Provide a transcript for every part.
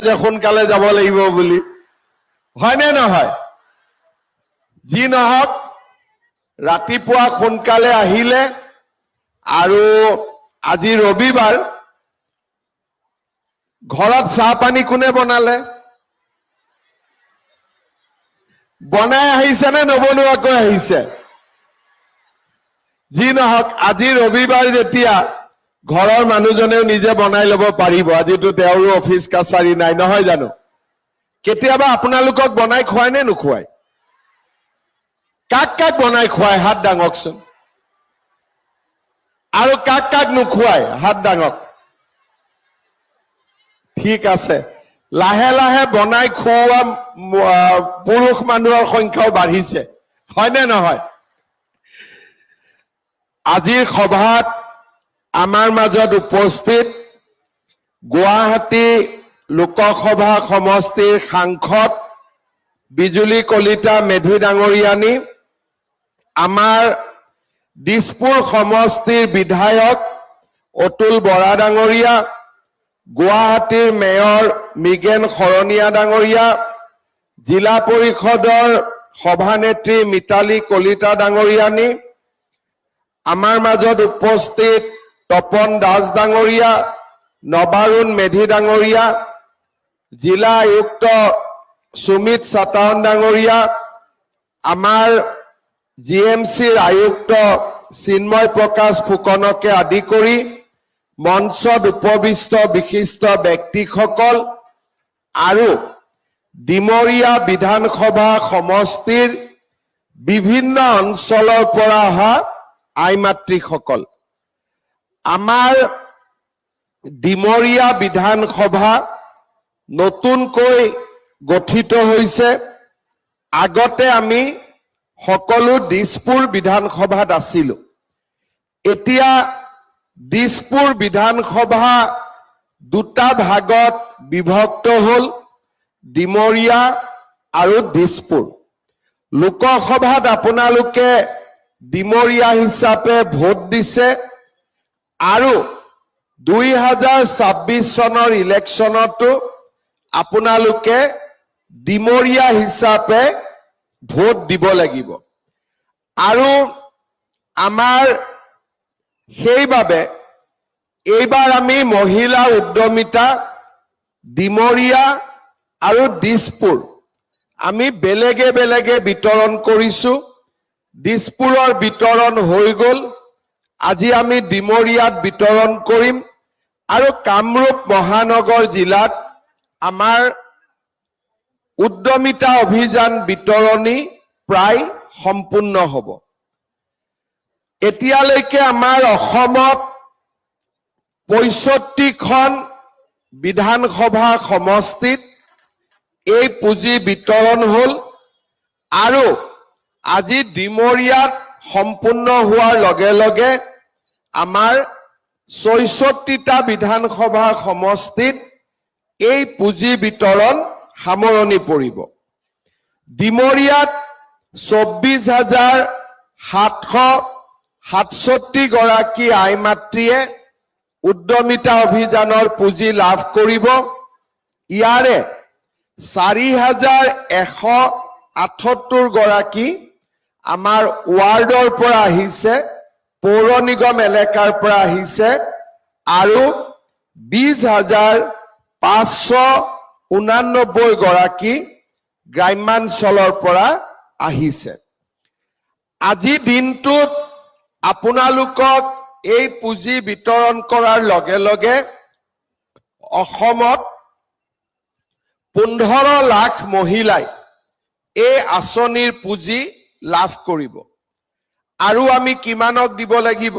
যে সোনকালে যাব লাগিব বুলি হয়নে নহয় যি নহক ৰাতিপুৱা সোনকালে আহিলে আৰু আজি ৰবিবাৰ ঘৰত চাহ পানী কোনে বনালে বনাই আহিছে নে নবনোৱাকৈ আহিছে যি নহক আজি ৰবিবাৰ যেতিয়া ঘৰৰ মানুহজনেও নিজে বনাই ল'ব পাৰিব আজিতো তেওঁৰো অফিচ কাছাৰী নাই নহয় জানো কেতিয়াবা আপোনালোকক বনাই খুৱাই নে নুখুৱাই কাক কাক বনাই খুৱাই হাত ডাঙকচোন আৰু কাক কাক নুখুৱাই হাত ডাঙক ঠিক আছে লাহে লাহে বনাই খুওৱা পুৰুষ মানুহৰ সংখ্যাও বাঢ়িছে হয়নে নহয় আজিৰ সভাত আমাৰ মাজত উপস্থিত গুৱাহাটী লোকসভা সমষ্টিৰ সাংসদ বিজুলী কলিতা মেধি ডাঙৰীয়ানী আমাৰ দিছপুৰ সমষ্টিৰ বিধায়ক অতুল বৰা ডাঙৰীয়া গুৱাহাটীৰ মেয়ৰ মিগেন শৰণীয়া ডাঙৰীয়া জিলা পৰিষদৰ সভানেত্ৰী মিতালী কলিতা ডাঙৰীয়ানী আমাৰ মাজত উপস্থিত তপন দাস ডাঙৰীয়া নবাৰুণ মেধি ডাঙৰীয়া জিলা আয়ুক্ত সুমিত সাতাৱন ডাঙৰীয়া আমাৰ জিএমচিৰ আয়ুক্ত চিন্ময় প্ৰকাশ ফুকনকে আদি কৰি মঞ্চত উপবিষ্ট বিশিষ্ট ব্যক্তিসকল আৰু ডিমৰীয়া বিধানসভা সমষ্টিৰ বিভিন্ন অঞ্চলৰ পৰা অহা আই মাতৃসকল আমাৰ ডিমৰীয়া বিধানসভা নতুনকৈ গঠিত হৈছে আগতে আমি সকলো দিছপুৰ বিধানসভাত আছিলো এতিয়া দিছপুৰ বিধানসভা দুটা ভাগত বিভক্ত হল ডিমৰীয়া আৰু দিছপুৰ লোকসভাত আপোনালোকে ডিমৰীয়া হিচাপে ভোট দিছে আৰু 2026 চনৰ ইলেকশ্যনতো আপোনালোকে ডিমৰীয়া হিচাপে ভোট দিব লাগিব আৰু আমাৰ সেইবাবে এইবাৰ আমি মহিলা উদ্যমিতা ডিমৰীয়া আৰু দিছপুৰ আমি বেলেগে বেলেগে বিতৰণ কৰিছো দিছপুৰৰ বিতৰণ হৈ গল আজি আমি ডিমৰীয়াত বিতৰণ কৰিম আৰু কামৰূপ মহানগৰ জিলাত আমাৰ উদ্যমিতা অভিযান বিতৰণী প্ৰায় সম্পূৰ্ণ হ'ব এতিয়ালৈকে আমাৰ অসমত 65খন বিধানসভা সমষ্টিত এই পুঁজি বিতৰণ হল আৰু আজি ডিমৰীয়াত সম্পূৰ্ণ হোৱাৰ লগে লগে আমাৰ 64টা বিধানসভা সমষ্টিত এই পুঁজি বিতৰণ সামৰণি পৰিব ডিমৰীয়াত 24,767 গৰাকী আই মাতৃয়ে উদ্যমিতা অভিযানৰ পুঁজি লাভ কৰিব ইয়াৰে 4,178 গৰাকী আমাৰ ৱাৰ্ডৰ পৰা আহিছে পৌৰ নিগম এলেকাৰ পৰা আহিছে আৰু 20,589 গৰাকী গ্ৰাম্যাঞ্চলৰ পৰা আহিছে আজি দিনটোত আপোনালোকক এই পুঁজি বিতৰণ কৰাৰ লগে লগে অসমত 15 লাখ মহিলাই এই আঁচনিৰ পুঁজি লাভ কৰিব আৰু আমি কিমানক দিব লাগিব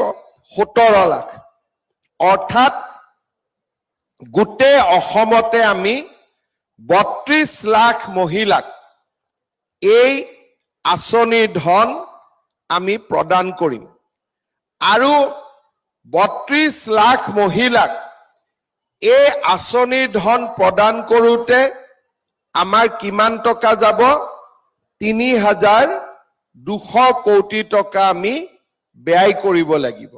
17 লাখ অৰ্থাৎ গোটেই অসমতে আমি 32 লাখ মহিলাক এই আঁচনিৰ ধন আমি প্ৰদান কৰিম আৰু 32 লাখ মহিলাক এই আঁচনিৰ ধন প্ৰদান কৰোতে আমাৰ কিমান টকা যাব 3,200 কোটি টকা আমি ব্যয় কৰিব লাগিব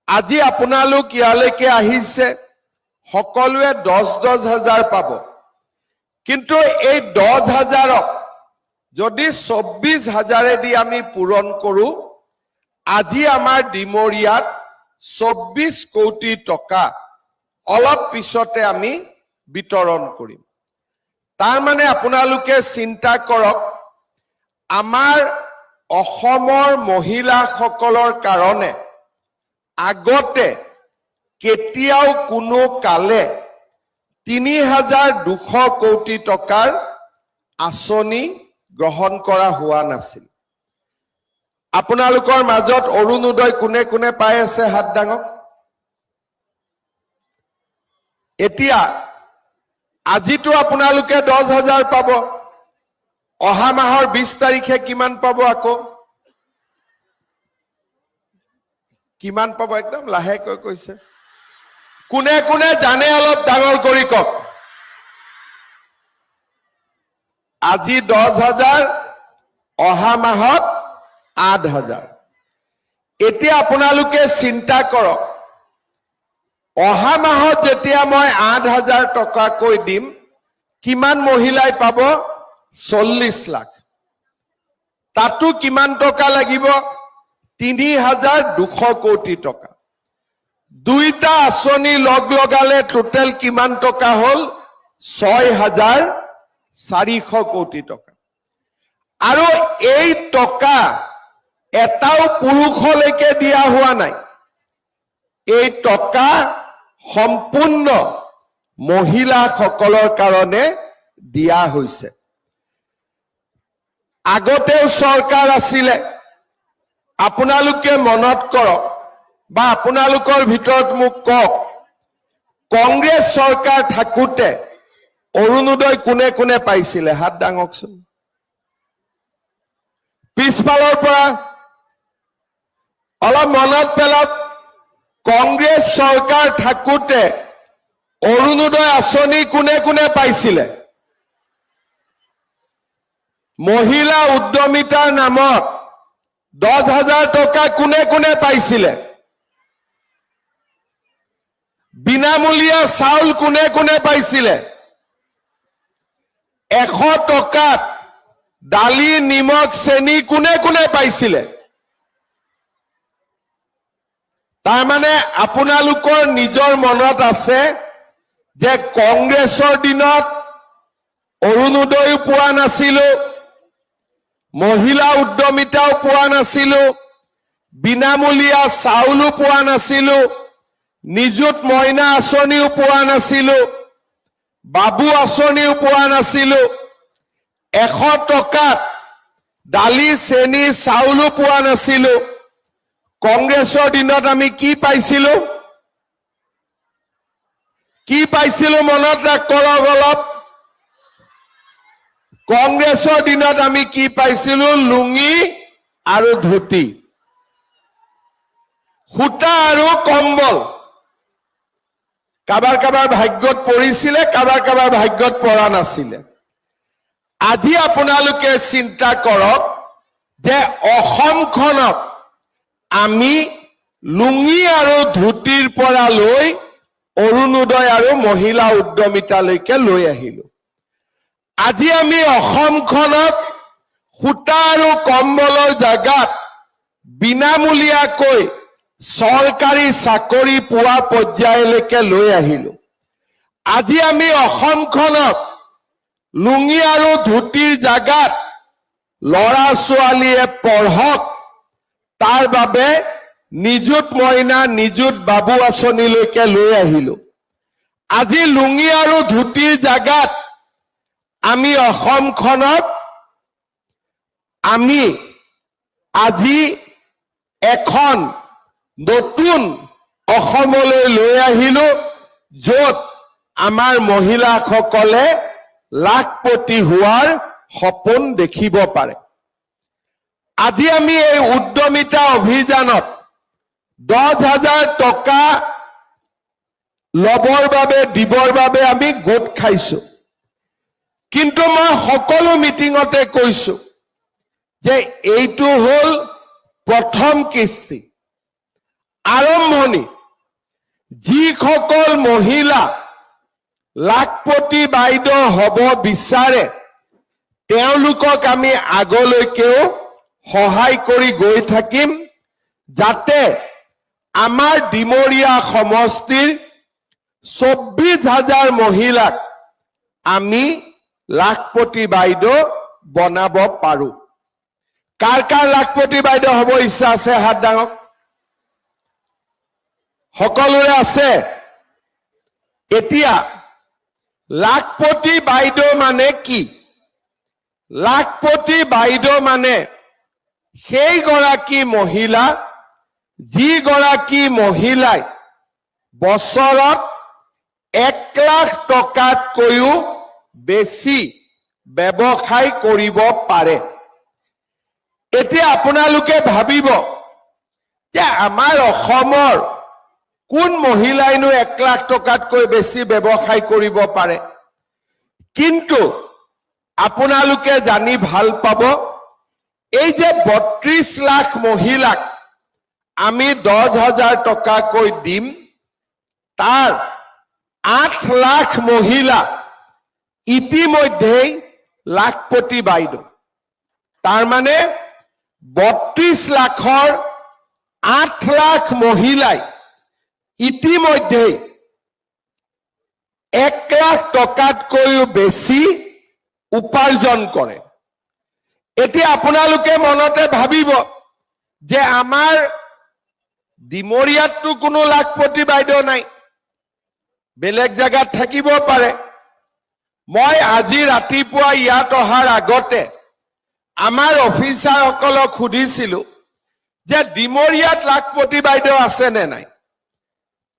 আজি আপোনালোক ইয়ালৈকে আহিছে সকলোৱে 10-10 হাজাৰ পাব। কিন্তু এই 10 হাজাৰক যদি 24 হাজাৰেদি আমি পূৰণ কৰোঁ, আজি আমাৰ ডিমৰীয়াত 24 কোটি টকা অলপ পিছতে আমি বিতৰণ কৰিম। তাৰ মানে আপোনালোকে চিন্তা কৰক, আমাৰ অসমৰ মহিলাসকলৰ কাৰণে আগতে কেতিয়াও কোনো কালে ৩,২০০ কোটি টকাৰ আঁচনি গ্ৰহণ কৰা হোৱা নাছিল। আপোনালোকৰ মাজত অৰুণোদয় কোনে কোনে পাই আছে হাত দাঙক। এতিয়া আজিতো আপোনালোকে 10 হাজাৰ পাব, অহা মাহৰ 20 তাৰিখে কিমান পাব? আকৌ কিমান পাব? একদম লাহেকৈ কৈছে। কোনে কোনে জানে অলপ ডাঙৰ কৰি কওক। আজি 10 হাজাৰ, অহা মাহত 8 হাজাৰ। এতিয়া আপোনালোকে চিন্তা কৰক, অহা মাহত যেতিয়া মই 8 হাজাৰ টকাকৈ দিম, কিমান মহিলাই পাব? 40 লাখ। তাতো কিমান টকা লাগিব? ৩,২০০ কোটি টকা। দুইটা আঁচনি লগালে টোটেল কিমান টকা হল? 6,400 কোটি টকা। আৰু এই টকা এটাও পুৰুষলৈকে দিয়া হোৱা নাই। এই টকা সম্পূৰ্ণ মহিলাসকলৰ কাৰণে দিয়া হৈছে। আগতেও চৰকাৰ আছিলে, আপোনালোকে মনত কৰক বা আপোনালোকৰ ভিতৰত মোক কওক, কংগ্ৰেছ চৰকাৰ থাকোতে অৰুণোদয় কোনে কোনে পাইছিলে? হাত দাঙকচোন। পিছফালৰ পৰা অলপ মনত পেলাওক, কংগ্ৰেছ চৰকাৰ থাকোতে অৰুণোদয় আঁচনি কোনে কোনে পাইছিলে? মহিলা উদ্যমিতাৰ নামত 10 হাজাৰ টকা কোনে কোনে পাইছিলে? বিনামূলীয়া চাউল কোনে কোনে পাইছিলে? 100 টকাত দালি, নিমখ, চেনি কোনে কোনে পাইছিলে? তাৰমানে আপোনালোকৰ নিজৰ মনত আছে যে কংগ্ৰেছৰ দিনত অৰুণোদয়ো পোৱা নাছিলো, মহিলা উদ্যমিতাও পোৱা নাছিলো, বিনামূলীয়া চাউলো পোৱা নাছিলো, নিযুত মইনা আঁচনিও পোৱা নাছিলো, বাবু আঁচনিও পোৱা নাছিলো, 100 টকাত দালি, চেনি, চাউলো পোৱা নাছিলো। কংগ্ৰেছৰ দিনত আমি কি পাইছিলো? কি পাইছিলো মনত কৰক অলপ। কংগ্ৰেছৰ দিনত আমি কি পাইছিলো? লুঙি আৰু ধুতি, সূতা আৰু কম্বল। কাবাৰ কাবাৰ ভাগ্যত পৰিছিলে, কাবাৰ কাবাৰ ভাগ্যত পৰা নাছিলে। আজি আপোনালোকে চিন্তা কৰক যে অসমখনক আমি লুঙি আৰু ধুতিৰ পৰা লৈ অৰুণোদয় আৰু মহিলা উদ্যমিতালৈকে লৈ আহিলো। আজি আমি অসমখনক সূতা আৰু কম্বলৰ জাগাত বিনামূলীয়াকৈ চৰকাৰী চাকৰি পোৱা পৰ্যায়লৈকে লৈ আহিলো। আজি আমি অসমখনক লুঙি আৰু ধুতিৰ জাগাত ল'ৰা ছোৱালীয়ে পঢ়ক তাৰ বাবে নিযুত মইনা, নিযুত বাবু আঁচনিলৈকে লৈ আহিলো। আজি লুঙি আৰু ধুতিৰ জাগাত আমি অসমখনক আজি এখন নতুন অসমলৈ লৈ আহিলো, য'ত আমাৰ মহিলাসকলে লাখপতি হোৱাৰ সপোন দেখিব পাৰে। আজি আমি এই উদ্যমিতা অভিযানত 10 হাজাৰ টকা লবৰ বাবে, দিবৰ বাবে আমি গোট খাইছো। কিন্তু মই সকলো মিটিঙতে কৈছো যে এইটো হল প্ৰথম কিস্তি, আৰম্ভণি। যিসকল মহিলা লাখপতি বাইদেউ হ'ব বিচাৰে তেওঁলোকক আমি আগলৈকেও সহায় কৰি গৈ থাকিম যাতে আমাৰ ডিমৰীয়া সমষ্টিৰ 24,000 মহিলাক আমি লাখপতি বাইদেউ বনাব পাৰো। কাৰ কাৰ লাখপতি বাইদেউ হ'ব ইচ্ছা আছে হাত দাঙক। সকলোৰে আছে। এতিয়া লাখপতি বাইদেউ মানে কি? লাখপতি বাইদেউ মানে সেইগৰাকী মহিলা যিগৰাকী মহিলাই বছৰত 1 লাখ টকাতকৈও বেছি ব্যৱসায় কৰিব পাৰে। এতিয়া আপোনালোকে ভাবিব যে আমাৰ অসমৰ কোন মহিলাইনো 1 লাখ টকাতকৈ বেছি ব্যৱসায় কৰিব পাৰে? কিন্তু আপোনালোকে জানি ভাল পাব এই যে 32 লাখ মহিলাক আমি 10,000 টকাকৈ দিম তাৰ 8 লাখ মহিলা ইতিমধ্যেই লাখপতি বাইদেউ। তাৰ মানে 32 লাখৰ 8 লাখ মহিলাই ইতিমধ্যেই 1 লাখ টকাতকৈও বেছি উপাৰ্জন কৰে। এতিয়া আপোনালোকে মনতে ভাবিব যে আমাৰ ডিমৰীয়াততো কোনো লাখপতি বাইদেউ নাই, বেলেগ জায়গাত থাকিব পাৰে। মই আজি ৰাতিপুৱা ইয়াত অহাৰ আগতে আমাৰ অফিচাৰসকলক সুধিছিলো যে ডিমৰীয়াত লাখপতি বাইদেউ আছে নে নাই?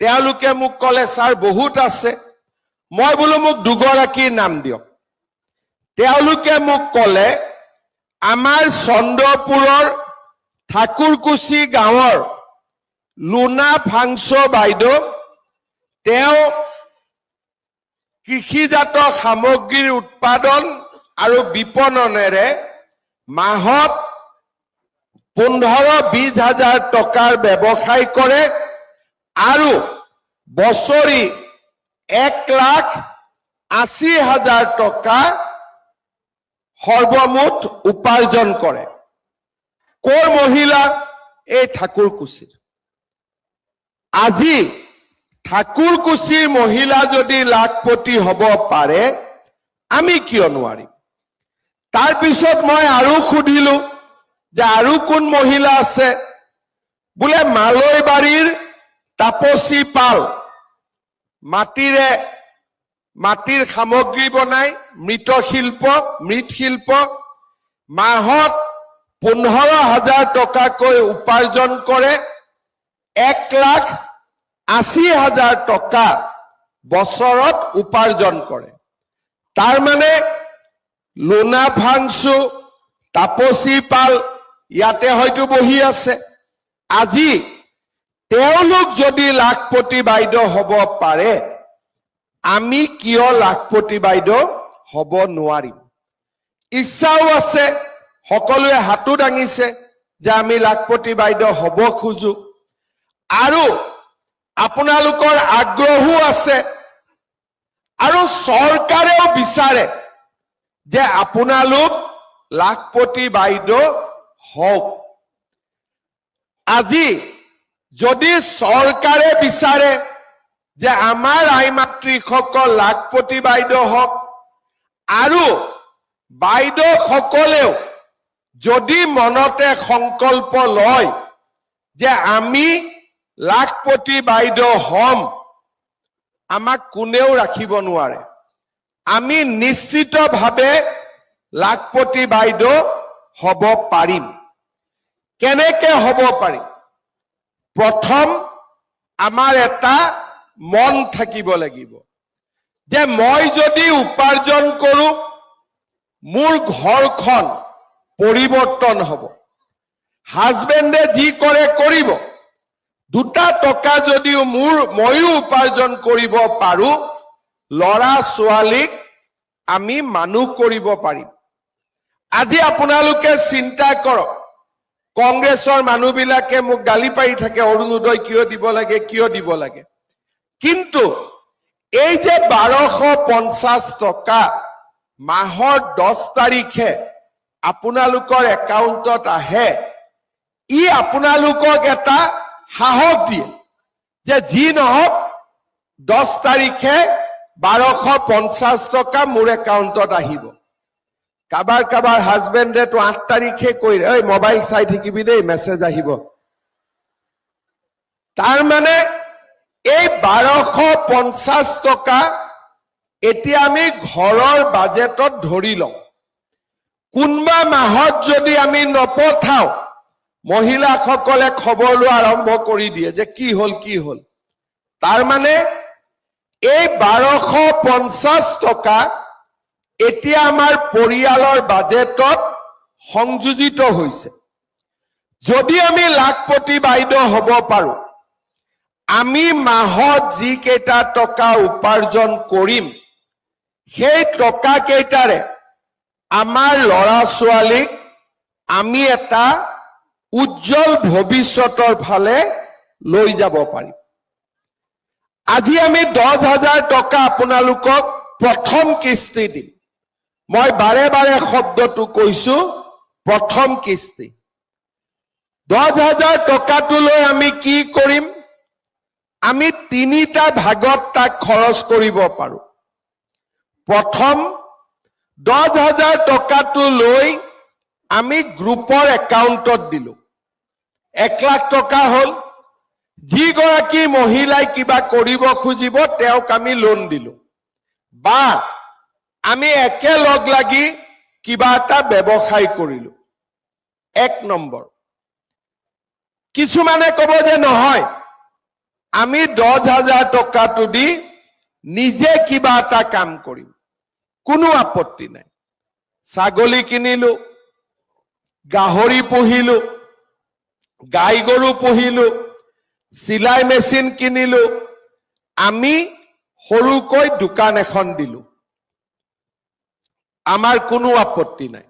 তেওঁলোকে মোক ক'লে ছাৰ বহুত আছে। মই বোলো মোক দুগৰাকীৰ নাম দিয়ক। তেওঁলোকে মোক ক'লে আমাৰ চন্দ্ৰপুৰৰ ঠাকুৰকুছি গাঁৱৰ লুনা ফাংচো বাইদেউ, তেওঁ কৃষিজাত সামগ্ৰীৰ উৎপাদন আৰু বিপণনেৰে মাহত 15-20 হাজাৰ টকাৰ ব্যৱসায় কৰে আৰু বছৰি 1,80,000 টকা সৰ্বমুঠ উপাৰ্জন কৰে। কৰ মহিলা? এই ঠাকুৰকুছিৰ। আজি ঠাকুৰকুছিৰ মহিলা যদি লাখপতি হ'ব পাৰে আমি কিয় নোৱাৰিম? তাৰ পিছত মই আৰু সুধিলো যে আৰু কোন মহিলা আছে? বোলে মালৈবাৰীৰ তাপসী পাল মাটিৰ সামগ্ৰী বনাই মৃৎশিল্প মাহত 15,000 টকাকৈ উপাৰ্জন কৰে, 1,80,000 টকা বছৰত উপাৰ্জন কৰে। তাৰ মানে লুনা ফাংচু, তাপসী পাল ইয়াতে হয়তো বহি আছে। আজি তেওঁলোক যদি লাখপতি বাইদেউ হ'ব পাৰে আমি কিয় লাখপতি বাইদেউ হ'ব নোৱাৰিম? ইচ্ছাও আছে, সকলোৱে হাতো দাঙিছে যে আমি লাখপতি বাইদেউ হ'ব খোজো আৰু আপোনালোকৰ আগ্ৰহো আছে আৰু চৰকাৰেও বিচাৰে যে আপোনালোক লাখপতি বাইদেউ হওক। আজি যদি চৰকাৰে বিচাৰে যে আমাৰ আই মাতৃসকল লাখপতি বাইদেউ হওক আৰু বাইদেউসকলেও যদি মনতে সংকল্প লয় যে আমি লাখপতি বাইদেউ হম, আমাক কোনেও ৰাখিব নোৱাৰে। আমি নিশ্চিতভাৱে লাখপতি বাইদেউ হ'ব পাৰিম। কেনেকে হ'ব পাৰিম? প্ৰথম আমাৰ এটা মন থাকিব লাগিব যে মই যদি উপাৰ্জন কৰো মোৰ ঘৰখন পৰিৱৰ্তন হ'ব। হাজবেণ্ডে যি কৰে কৰিব, 2 টকা যদিও ময়ো উপাৰ্জন কৰিব পাৰো, ল'ৰা ছোৱালীক আমি মানুহ কৰিব পাৰিম। আজি আপোনালোকে চিন্তা কৰক, কংগ্ৰেছৰ মানুহবিলাকে মোক গালি পাৰি থাকে, অৰুণোদয় কিয় দিব লাগে। কিন্তু এই যে 1250 টকা মাহৰ 10 তাৰিখে আপোনালোকৰ একাউণ্টত আহে, ই আপোনালোকক এটা সাহস দিয়ে যে যি নহওক 10 তাৰিখে 1250 টকা মোৰ একাউণ্টত আহিব। কাবাৰ কাবাৰ হাজবেণ্ডে তো 8 তাৰিখে কৈ এই মোবাইল চাই থাকিবি দেই, মেছেজ আহিব। তাৰ মানে এই 1250 টকা এতিয়া আমি ঘৰৰ বাজেটত ধৰি লওঁ। কোনবা মাহত যদি আমি নপঠাও, মহিলাসকলে খবৰ লোৱা আৰম্ভ কৰি দিয়ে যে কি হল কি হল। তাৰ মানে এই 1250 টকা এতিয়া আমাৰ পৰিয়ালৰ বাজেটত সংযোজিত হৈছে। যদি আমি লাখপতি বাইদেউ হ'ব পাৰো, আমি মাহত যি কেইটা টকা উপাৰ্জন কৰিম, সেই টকা কেইটাৰে আমাৰ ল'ৰা ছোৱালীক আমি এটা উজ্জ্বল ভৱিষ্যতৰ ফালে লৈ যাব পাৰিম। আজি আমি 10,000 টকা আপোনালোকক প্ৰথম কিস্তি দিম। মই বাৰে বাৰে শব্দটো কৈছো, প্ৰথম কিস্তি। 10,000 টকাটো লৈ আমি কি কৰিম? আমি 3টা ভাগত তাক খৰচ কৰিব পাৰো। প্ৰথম 10,000 টকাটো লৈ আমি গ্ৰুপৰ একাউণ্টত দিলো। 1 লাখ টকা হল। যিগৰাকী মহিলাই কিবা কৰিব খুজিব তেওঁক আমি লোন দিলো, বা আমি একেলগ লাগি কিবা এটা ব্যৱসায় কৰিলো। 1 নম্বৰ। কিছুমানে কব যে নহয়, আমি 10,000 টকাটো দি নিজে কিবা এটা কাম কৰিম। কোনো আপত্তি নাই। ছাগলী কিনিলো, গাহৰি পুহিলো, গাই গৰু পুহিলো, চিলাই মেচিন কিনিলো, আমি সৰুকৈ দোকান এখন দিলো। আমাৰ কোনো আপত্তি নাই।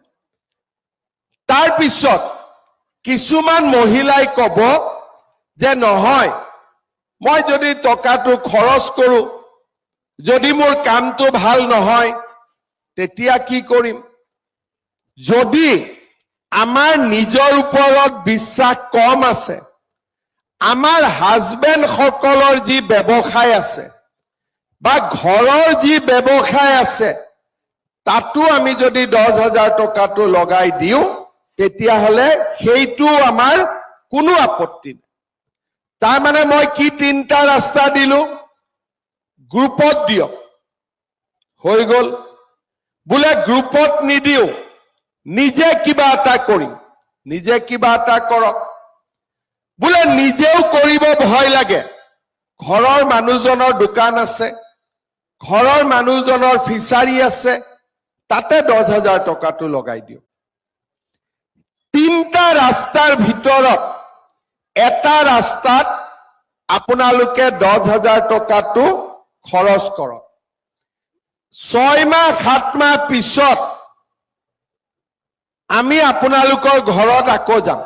তাৰ পিছত কিছুমান মহিলাই কব যে নহয়, মই যদি টকাটো খৰচ কৰো, যদি মোৰ কামটো ভাল নহয়, তেতিয়া কি কৰিম? যদি আমাৰ নিজৰ ওপৰত বিশ্বাস কম আছে, আমাৰ হাজবেণ্ড সকলৰ যি ব্যৱসায় আছে বা ঘৰৰ যি ব্যৱসায় আছে, তাতো আমি যদি 10,000 টকাটো লগাই দিওঁ, তেতিয়াহলে সেইটো আমাৰ কোনো আপত্তি নাই। তাৰ মানে মই কি 3টা ৰাস্তা দিলো? গ্ৰুপত দিয়ক, হৈ গল। বোলে গ্ৰুপত নিদিও, নিজে কিবা এটা কৰিম, নিজে কিবা এটা কৰক। বোলে নিজেও কৰিব ভয় লাগে, ঘৰৰ মানুহজনৰ দোকান আছে, ঘৰৰ মানুহজনৰ ফিচাৰী আছে, তাতে 10,000 টকাটো লগাই দিওঁ। 3টা ৰাস্তাৰ ভিতৰত এটা ৰাস্তাত আপোনালোকে 10,000 টকাটো খৰচ কৰক। 6 মাহ 7 মাহ পিছত আমি আপোনালোকৰ ঘৰত আকৌ যাম।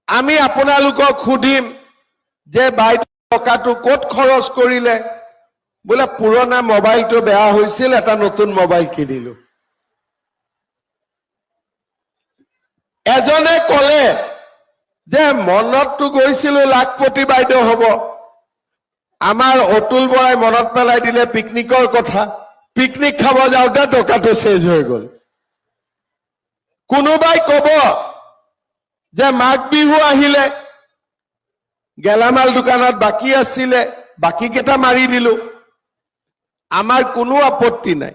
আমি আপোনালোকক সুধিম যে বাইদেউ টকাটো ক'ত খৰচ কৰিলে? বোলে পুৰণা মোবাইলটো বেয়া হৈছিল, এটা নতুন মোবাইল কিনিলো। এজনে কলে যে মনতটো গৈছিলো লাখপতি বাইদেউ হব। আমাৰ অতুল বৰাই মনত পেলাই দিলে পিকনিকৰ কথা। পিকনিক খাব যাওঁতে টকাটো চেজ হৈ গল। কোনোবাই কব যে মাঘ বিহু আহিলে, গেলামাল দোকানত বাকী আছিলে, বাকী কেইটা মাৰি দিলো। আমাৰ কোনো আপত্তি নাই।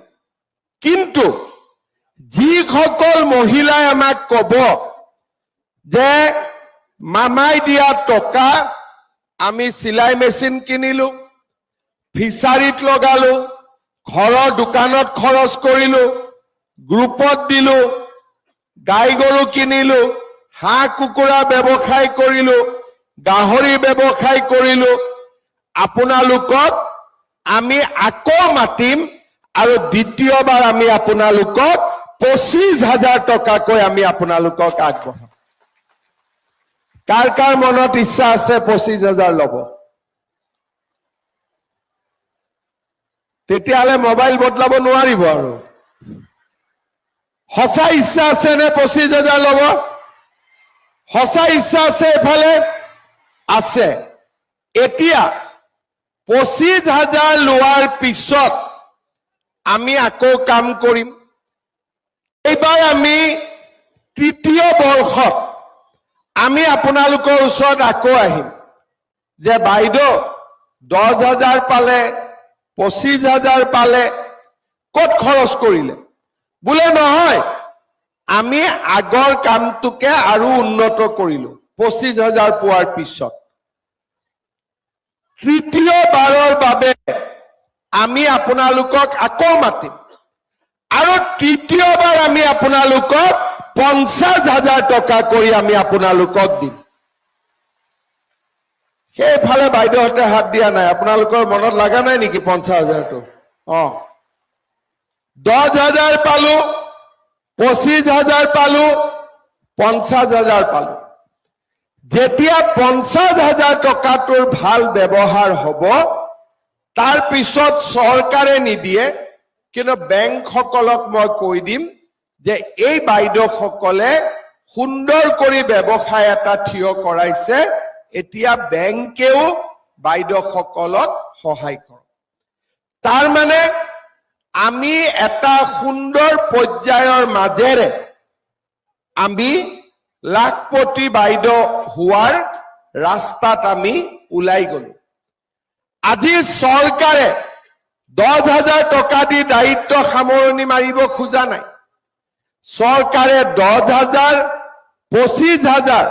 কিন্তু যিসকল মহিলাই আমাক কব যে মামাই দিয়া টকা আমি চিলাই মেচিন কিনিলো, ফিচাৰীত লগালো, ঘৰৰ দোকানত খৰচ কৰিলো, গ্ৰুপত দিলো, গাই গৰু কিনিলো, হাঁহ কুকুৰা ব্যৱসায় কৰিলো, গাহৰি ব্যৱসায় কৰিলো, আপোনালোকক আমি আকৌ মাতিম আৰু দ্বিতীয়বাৰ আমি আপোনালোকক 25,000 টকাকৈ আমি আপোনালোকক আগবঢ়াম। কাৰ কাৰ মনত ইচ্ছা আছে 25,000 ল'ব? তেতিয়াহ'লে মোবাইল বদলাব নোৱাৰিব আৰু সঁচা ইচ্ছা আছে নে 25,000 ল'ব সঁচা ইচ্ছা আছে এফালে আছে এতিয়া 25,000 লোৱাৰ পিছত আমি আকৌ কাম কৰিম এইবাৰ আমি তৃতীয় বৰ্ষত আমি আপোনালোকৰ ওচৰত আকৌ আহিম যে বাইদেউ 10,000 পালে 25,000 পালে ক'ত খৰচ কৰিলে বোলে নহয় আমি আগৰ কামটোকে আৰু উন্নত কৰিলো 25,000 পোৱাৰ পিছত তৃতীয়বাৰৰ বাবে আমি আপোনালোকক আকৌ মাতিম আৰু তৃতীয়বাৰ আমি আপোনালোকক 50,000 টকা কৰি আমি আপোনালোকক দিম সেইফালে বাইদেউহঁতে হাত দিয়া নাই আপোনালোকৰ মনত লাগা নাই নেকি 50,000টো 10,000 পালো 25,000 পালো 50,000 পালো যেতিয়া 50,000 টকাটোৰ ভাল ব্যৱহাৰ হ'ব তাৰ পিছত চৰকাৰে নিদিয়ে কিন্তু বেংকসকলক মই কৈ দিম যে এই বাইদেউসকলে সুন্দৰ কৰি ব্যৱসায় এটা থিয় কৰাইছে এতিয়া বেংকেও বাইদেউসকলক সহায় কৰে তাৰ মানে আমি এটা সুন্দৰ পৰ্যায়ৰ মাজেৰে আমি লাখপতি বাইদেউ হোৱাৰ ৰাস্তাত আমি ওলাই গলো আজি চৰকাৰে 10,000 টকা দি দায়িত্ব সামৰণি মাৰিব খোজা নাই চৰকাৰে 10,000 25,000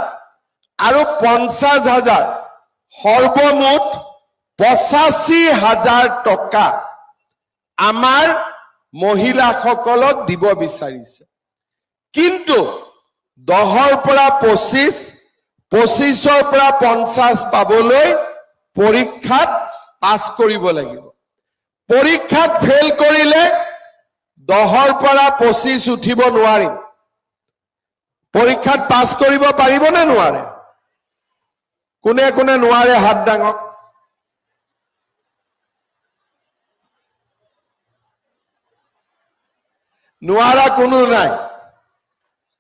আৰু 50,000 সৰ্বমুঠ 85,000 টকা আমাৰ মহিলাসকলক দিব বিচাৰিছে কিন্তু 10ৰ পৰা 25 25ৰ পৰা 50 পাবলৈ পৰীক্ষাত পাছ কৰিব লাগিব পৰীক্ষাত ফেল কৰিলে 10ৰ পৰা 25 উঠিব নোৱাৰিম পৰীক্ষাত পাছ কৰিব পাৰিব নে নোৱাৰে কোনে কোনে নোৱাৰে হাত দাঙক নোৱাৰা কোনো নাই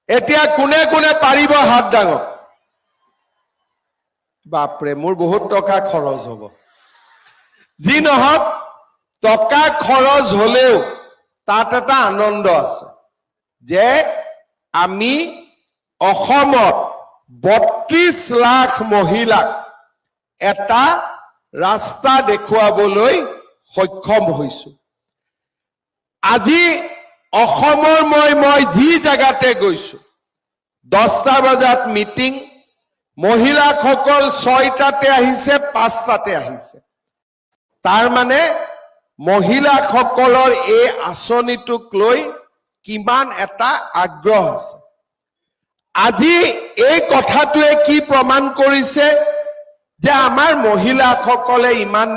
এতিয়া কোনে কোনে পাৰিব হাত দাঙক বাপৰে মোৰ বহুত টকা খৰচ হ'ব যি নহওক টকা খৰচ হলেও তাত এটা আনন্দ আছে যে আমি অসমত 32 লাখ মহিলাক এটা ৰাস্তা দেখুৱাবলৈ সক্ষম হৈছো আজি অসমৰ মই যি জায়গাতে গৈছো 10টা বজাত মিটিং মহিলাসকল 6টাতে আহিছে 5টাতে আহিছে তাৰ মানে মহিলাসকলৰ এই আঁচনিটোক লৈ কিমান এটা আগ্ৰহ আছে আজি এই কথাটোৱে কি প্ৰমাণ কৰিছে যে আমাৰ মহিলাসকলে ইমান